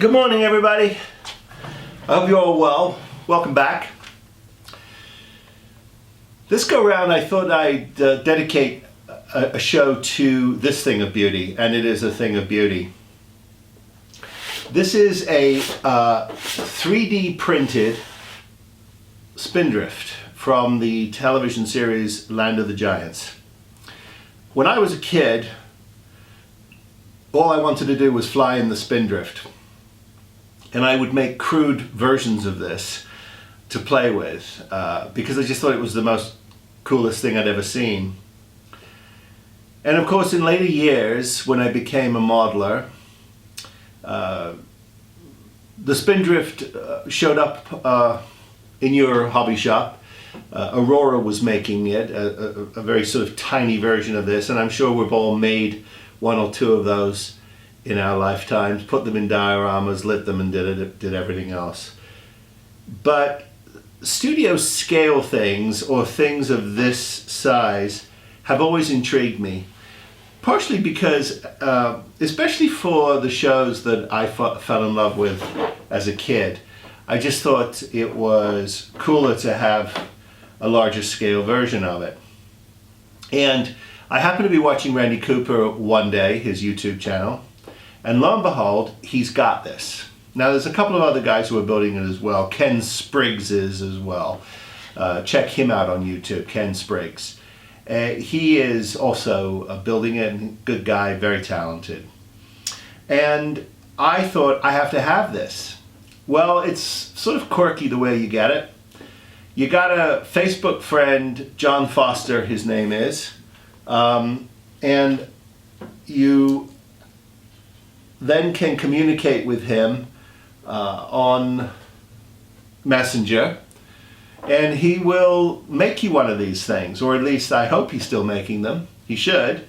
Good morning, everybody. I hope you're all well. Welcome back. This go round, I thought I'd dedicate a show to this thing of beauty, and it is a thing of beauty. This is a 3D printed Spindrift from the television series Land of the Giants. When I was a kid, all I wanted to do was fly in the Spindrift. And I would make crude versions of this to play with because I just thought it was the most coolest thing I'd ever seen. And of course, in later years, when I became a modeler, the Spindrift showed up in your hobby shop. Aurora was making it, a very sort of tiny version of this, and I'm sure we've all made one or two of those in our lifetimes, put them in dioramas, lit them, and did everything else. But studio scale things, or things of this size, have always intrigued me. Partially because, especially for the shows that I fell in love with as a kid, I just thought it was cooler to have a larger scale version of it. And I happened to be watching Randy Cooper one day, his YouTube channel, and lo and behold, he's got this. Now there's a couple of other guys who are building it as well. Ken Spriggs is as well. Check him out on YouTube, Ken Spriggs. He is also building it, and good guy, very talented. And I thought, I have to have this. Well, it's sort of quirky the way you get it. You got a Facebook friend, John Foster, his name is, and you then can communicate with him on Messenger, and he will make you one of these things, or at least I hope he's still making them. He should,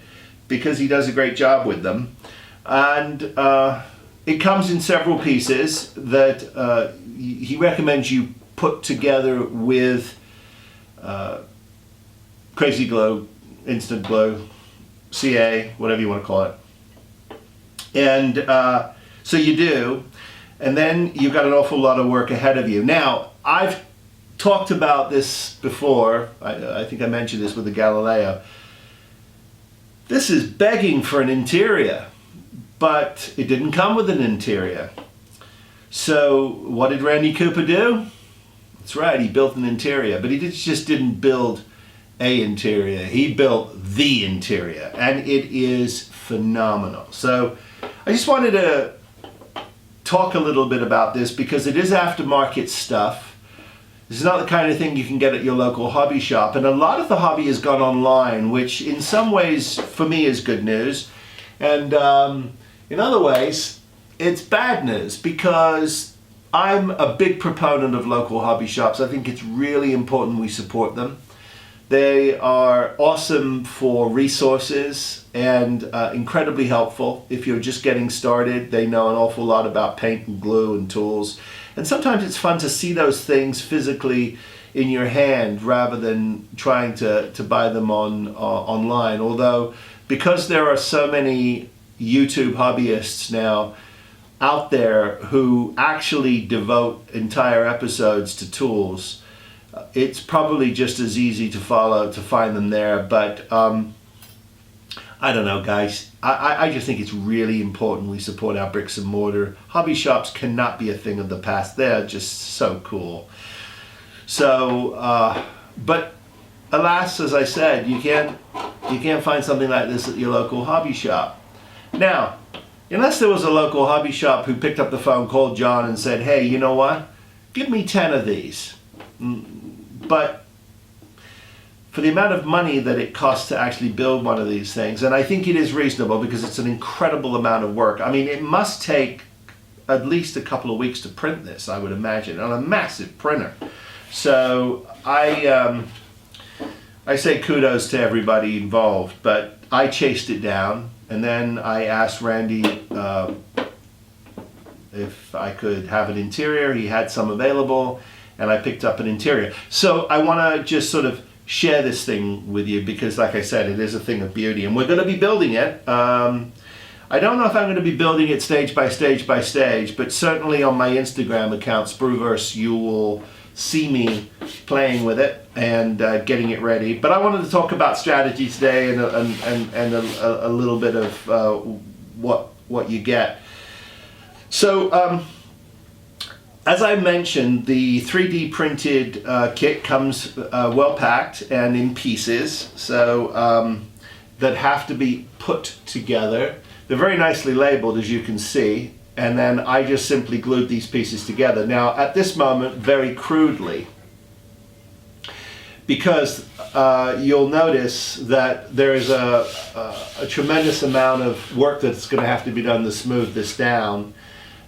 because he does a great job with them. And it comes in several pieces that he recommends you put together with Crazy Glow, Instant Glow, CA, whatever you want to call it. And so you do, and then you've got an awful lot of work ahead of you. Now, I've talked about this before. I think I mentioned this with the Galileo. This is begging for an interior, but it didn't come with an interior. So what did Randy Cooper do? That's right, he built an interior, but he just didn't build a interior. He built the interior, and it is phenomenal. So I just wanted to talk a little bit about this because it is aftermarket stuff. This is not the kind of thing you can get at your local hobby shop, and a lot of the hobby has gone online, which in some ways for me is good news, and in other ways it's bad news because I'm a big proponent of local hobby shops. I think it's really important we support them. They are awesome for resources and incredibly helpful if you're just getting started. They know an awful lot about paint and glue and tools. And sometimes it's fun to see those things physically in your hand rather than trying to buy them online. Although, because there are so many YouTube hobbyists now out there who actually devote entire episodes to tools, it's probably just as easy to find them there. But I don't know, guys. I just think it's really important we support our bricks and mortar. Hobby shops cannot be a thing of the past. They're just so cool. So, but alas, as I said, you can't find something like this at your local hobby shop. Now, unless there was a local hobby shop who picked up the phone, called John, and said, "Hey, you know what? Give me 10 of these." But for the amount of money that it costs to actually build one of these things, and I think it is reasonable because it's an incredible amount of work. I mean, it must take at least a couple of weeks to print this, I would imagine, on a massive printer. So I say kudos to everybody involved, but I chased it down, and then I asked Randy if I could have an interior. He had some available, and I picked up an interior. So I want to just sort of share this thing with you because, like I said, it is a thing of beauty, and we're going to be building it. I don't know if I'm going to be building it stage by stage by stage, but certainly on my Instagram account, Spruverse, you will see me playing with it and getting it ready. But I wanted to talk about strategy today and a little bit of what you get. So as I mentioned, the 3D printed kit comes well packed and in pieces, so that have to be put together. They're very nicely labeled, as you can see, and then I just simply glued these pieces together. Now, at this moment, very crudely, because you'll notice that there is a tremendous amount of work that's going to have to be done to smooth this down.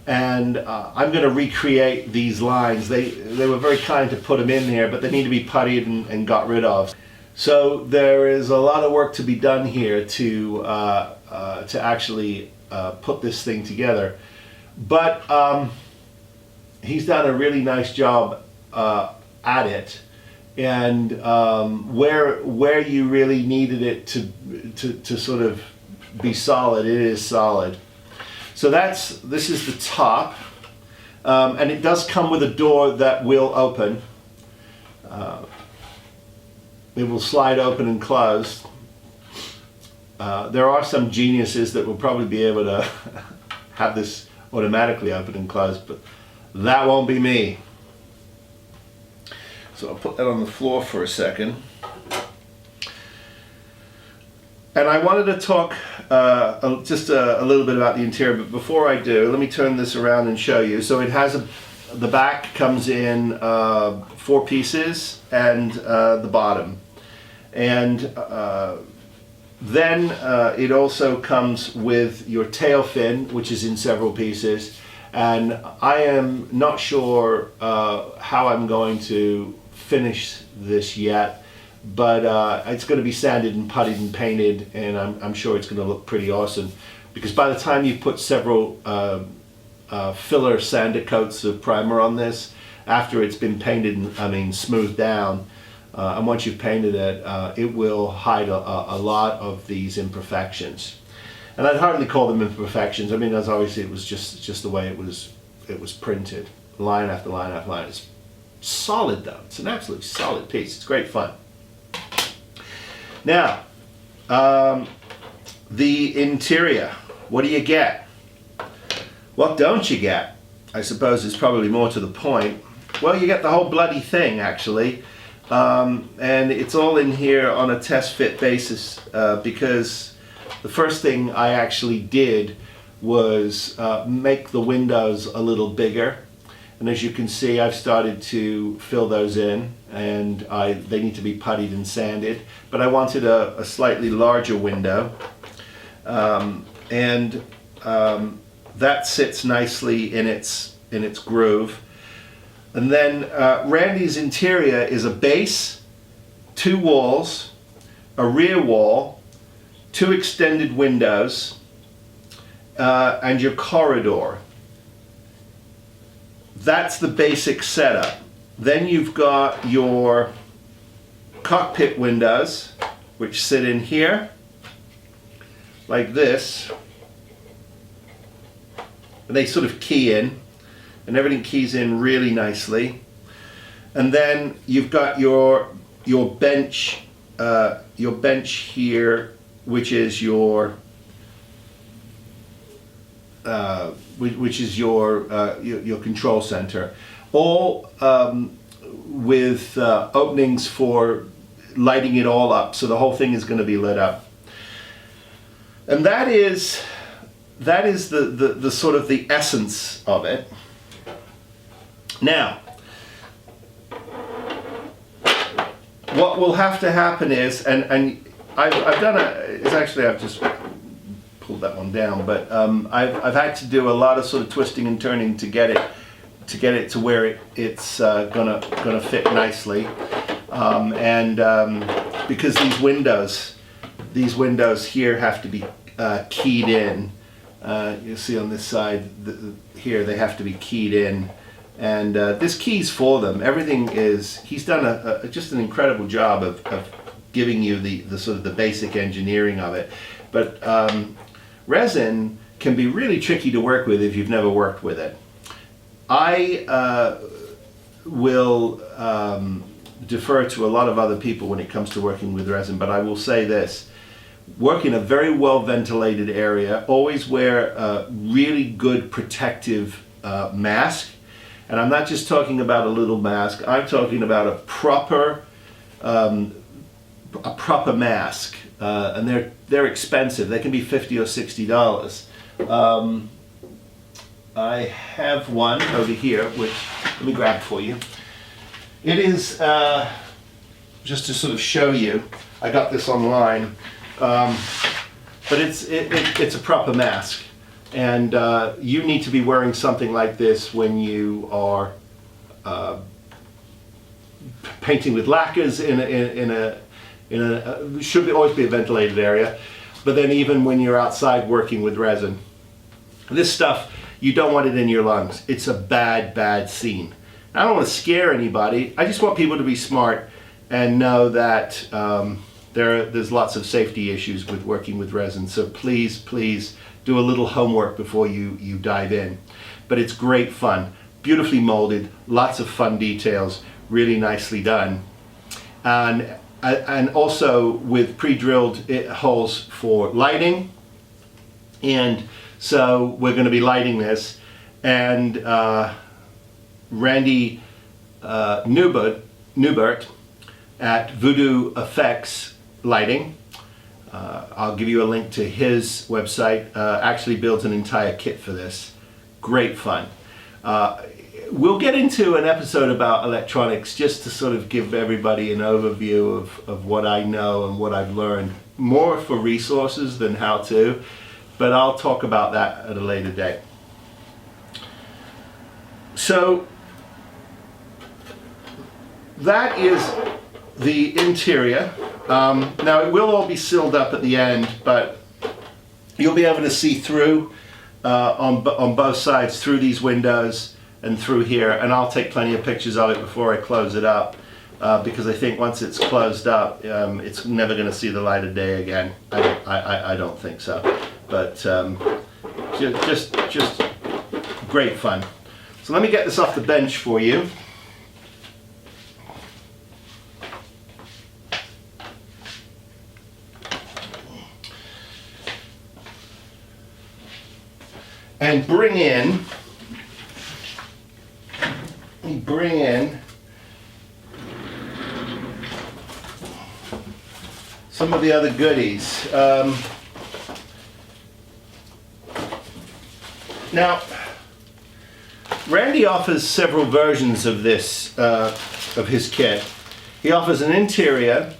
And I'm going to recreate these lines. They were very kind to put them in here, but they need to be puttied and got rid of. So there is a lot of work to be done here to actually put this thing together. But he's done a really nice job at it. And where you really needed it to sort of be solid, it is solid. So this is the top, and it does come with a door that will open. It will slide open and close. There are some geniuses that will probably be able to have this automatically open and close, but that won't be me. So I'll put that on the floor for a second. And I wanted to talk just a little bit about the interior, but before I do, let me turn this around and show you. So it has the back comes in 4 pieces and the bottom. And then it also comes with your tail fin, which is in several pieces. And I am not sure how I'm going to finish this yet. But it's going to be sanded and puttied and painted, and I'm sure it's going to look pretty awesome. Because by the time you put several filler sander coats of primer on this, after it's been painted and smoothed down, and once you've painted it, it will hide a lot of these imperfections. And I'd hardly call them imperfections. I mean, as obviously it was just the way it was printed, line after line after line. It's solid though. It's an absolutely solid piece. It's great fun. Now, the interior, what do you get? What don't you get? I suppose is probably more to the point. Well, you get the whole bloody thing, actually. And it's all in here on a test fit basis because the first thing I actually did was make the windows a little bigger. And as you can see, I've started to fill those in, and they need to be puttied and sanded. But I wanted a slightly larger window, and that sits nicely in its groove. And then Randy's interior is a base, 2 walls, a rear wall, 2 extended windows, and your corridor. That's the basic setup. Then you've got your cockpit windows, which sit in here, like this. And they sort of key in, and everything keys in really nicely. And then you've got your bench here, which is your control center, all with openings for lighting it all up, so the whole thing is going to be lit up. And that is the sort of the essence of it. Now, what will have to happen is, and I've done I've just pulled that one down, but I've had to do a lot of sort of twisting and turning to get it to where it's gonna fit nicely, because these windows here have to be keyed in. You'll see on this side here they have to be keyed in, and this keys for them. Everything is, he's done just an incredible job of giving you the sort of the basic engineering of it. But resin can be really tricky to work with if you've never worked with it. I will defer to a lot of other people when it comes to working with resin, but I will say this. Work in a very well ventilated area. Always wear a really good protective mask. And I'm not just talking about a little mask, I'm talking about a proper mask. And they're expensive. They can be $50 or $60. I have one over here, which let me grab for you. It is, just to sort of show you, I got this online, but it's a proper mask. And you need to be wearing something like this when you are painting with lacquers in a should always be a ventilated area, but then even when you're outside working with resin. This stuff, you don't want it in your lungs. It's a bad scene. I don't want to scare anybody. I just want people to be smart and know that there's lots of safety issues with working with resin. So please do a little homework before you dive in. But it's great fun. Beautifully molded, lots of fun details, really nicely done. And also with pre-drilled holes for lighting. And so we're going to be lighting this. And Randy Newbert at Voodoo Effects Lighting, I'll give you a link to his website, actually builds an entire kit for this. Great fun. We'll get into an episode about electronics just to sort of give everybody an overview of what I know and what I've learned, more for resources than how to, but I'll talk about that at a later date. So that is the interior. Now it will all be sealed up at the end, but you'll be able to see through on both sides, through these windows and through here, and I'll take plenty of pictures of it before I close it up, because I think once it's closed up, it's never going to see the light of day again. I don't think so, but just great fun. So let me get this off the bench for you. And bring in some of the other goodies. Now, Randy offers several versions of this, of his kit. He offers an interior,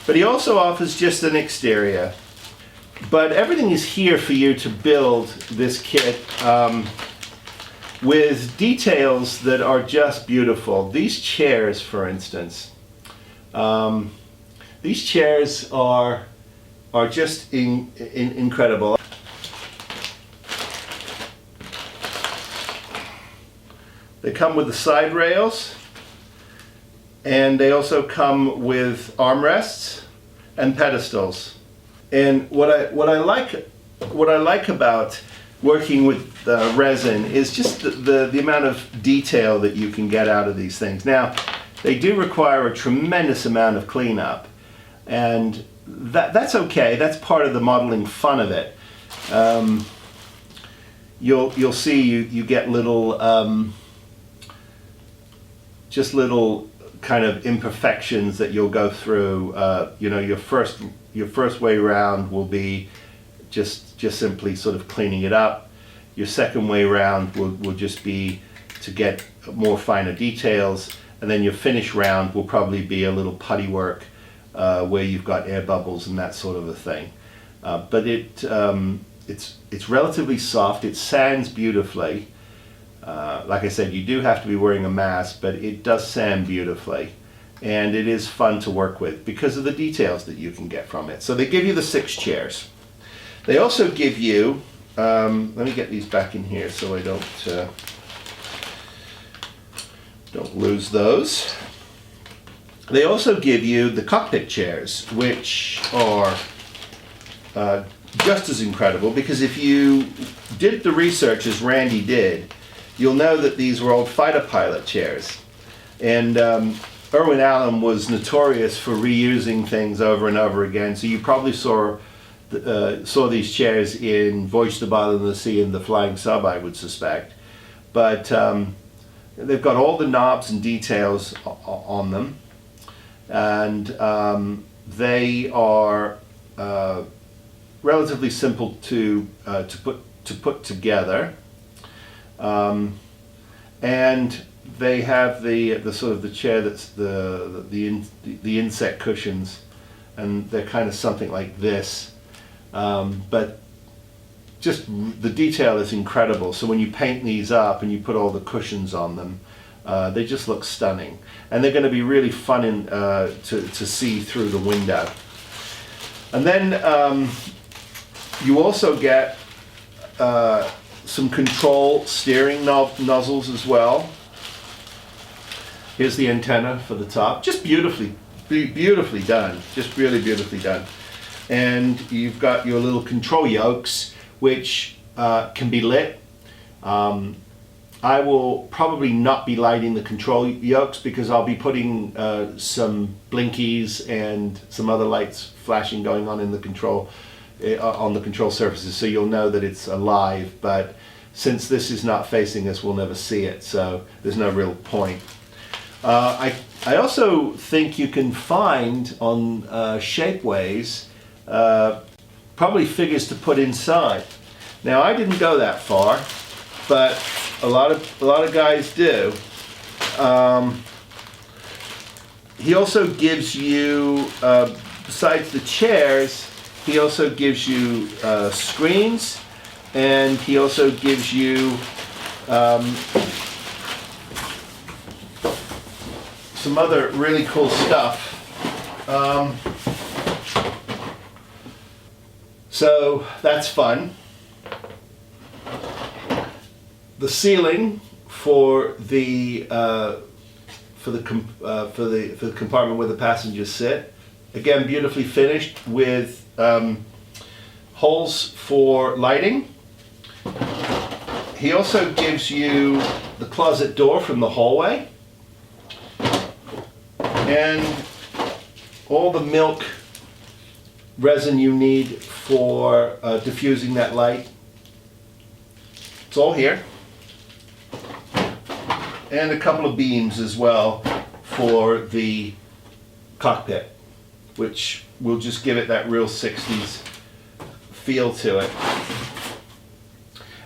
but he also offers just an exterior. But everything is here for you to build this kit with details that are just beautiful. These chairs, for instance, these chairs are just incredible. They come with the side rails, and they also come with armrests and pedestals. And what I like about working with resin is just the amount of detail that you can get out of these things. Now, they do require a tremendous amount of cleanup, and that's okay. That's part of the modeling fun of it. You'll see you get little just little kind of imperfections that you'll go through. Your first way round will be just simply sort of cleaning it up. Your second way round will just be to get more finer details, and then your finish round will probably be a little putty work where you've got air bubbles and that sort of a thing. But it's relatively soft. It sands beautifully. Like I said, you do have to be wearing a mask, but it does sand beautifully. And it is fun to work with because of the details that you can get from it. So they give you the 6 chairs. They also give you, let me get these back in here so I don't lose those. They also give you the cockpit chairs, which are just as incredible, because if you did the research as Randy did, you'll know that these were old fighter pilot chairs. And Irwin Allen was notorious for reusing things over and over again, so you probably saw these chairs in Voyage to the Bottom of the Sea and The Flying Sub, I would suspect. But they've got all the knobs and details on them, and they are relatively simple to put together, and they have the sort of the chair that's the insect cushions, and they're kind of something like this, but just the detail is incredible. So when you paint these up and you put all the cushions on them, they just look stunning, and they're going to be really fun to see through the window. And then you also get some control steering nozzles as well. Here's the antenna for the top, just beautifully done, just really beautifully done. And you've got your little control yokes, which can be lit. I will probably not be lighting the control yokes because I'll be putting some blinkies and some other lights flashing going on in the control surfaces, so you'll know that it's alive. But since this is not facing us, we'll never see it, so there's no real point. I also think you can find on Shapeways probably figures to put inside. Now, I didn't go that far, but a lot of guys do. He also gives you, besides the chairs, he also gives you screens, and he also gives you some other really cool stuff. So that's fun. The ceiling for the compartment where the passengers sit, again beautifully finished with holes for lighting. He also gives you the closet door from the hallway, and all the milk resin you need for diffusing that light. It's all here. And a couple of beams as well for the cockpit, which will just give it that real 60s feel to it.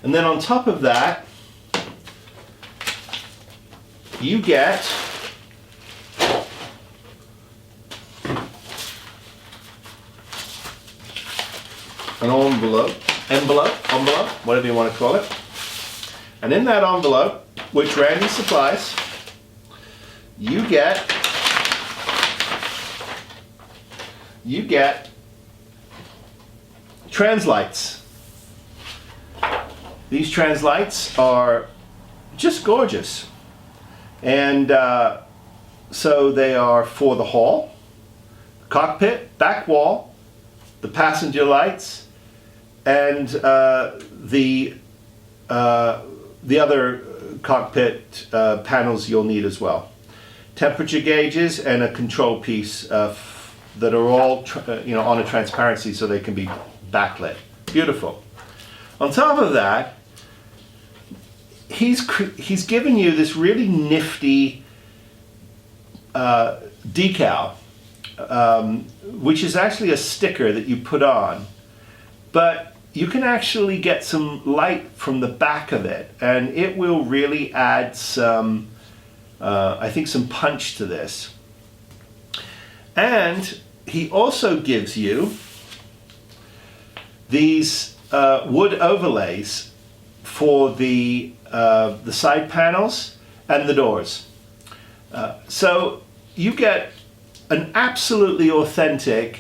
And then on top of that, you get an envelope, whatever you want to call it. And in that envelope, which Randy supplies, you get translights. These translights are just gorgeous, and so they are for the hall, cockpit, back wall, the passenger lights, and the other cockpit panels you'll need as well. Temperature gauges and a control piece that are all on a transparency so they can be backlit. Beautiful. On top of that, he's given you this really nifty decal, which is actually a sticker that you put on, but you can actually get some light from the back of it, and it will really add some, I think, some punch to this. And he also gives you these wood overlays for the side panels and the doors. So you get an absolutely authentically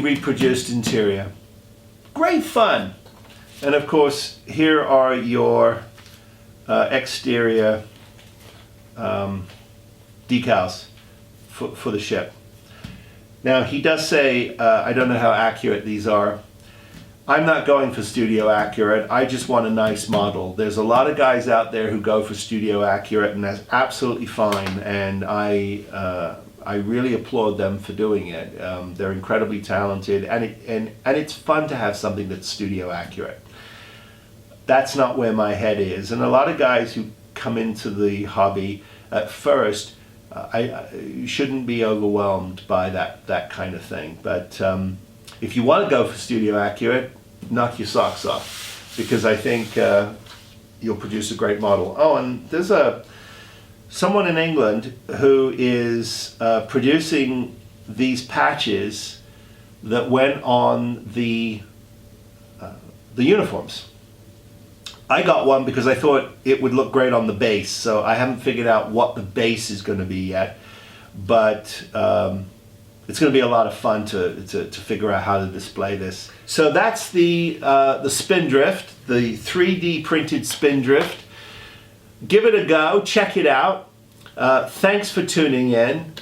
reproduced interior. Great fun. And of course, here are your exterior decals for the ship. Now he does say, I don't know how accurate these are. I'm not going for studio accurate. I just want a nice model. There's a lot of guys out there who go for studio accurate, and that's absolutely fine. And I really applaud them for doing it. They're incredibly talented, and it's fun to have something that's studio accurate. That's not where my head is. And a lot of guys who come into the hobby at first, I shouldn't be overwhelmed by that kind of thing. But if you want to go for studio accurate, knock your socks off, because I think you'll produce a great model. Oh, and there's someone in England who is producing these patches that went on the uniforms. I got one because I thought it would look great on the base, so I haven't figured out what the base is going to be yet, but it's going to be a lot of fun to figure out how to display this. So that's the Spindrift, the 3D printed Spindrift. Give it a go, check it out. Thanks for tuning in.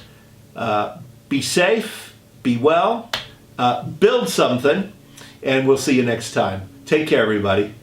Be safe, be well, build something, and we'll see you next time. Take care, everybody.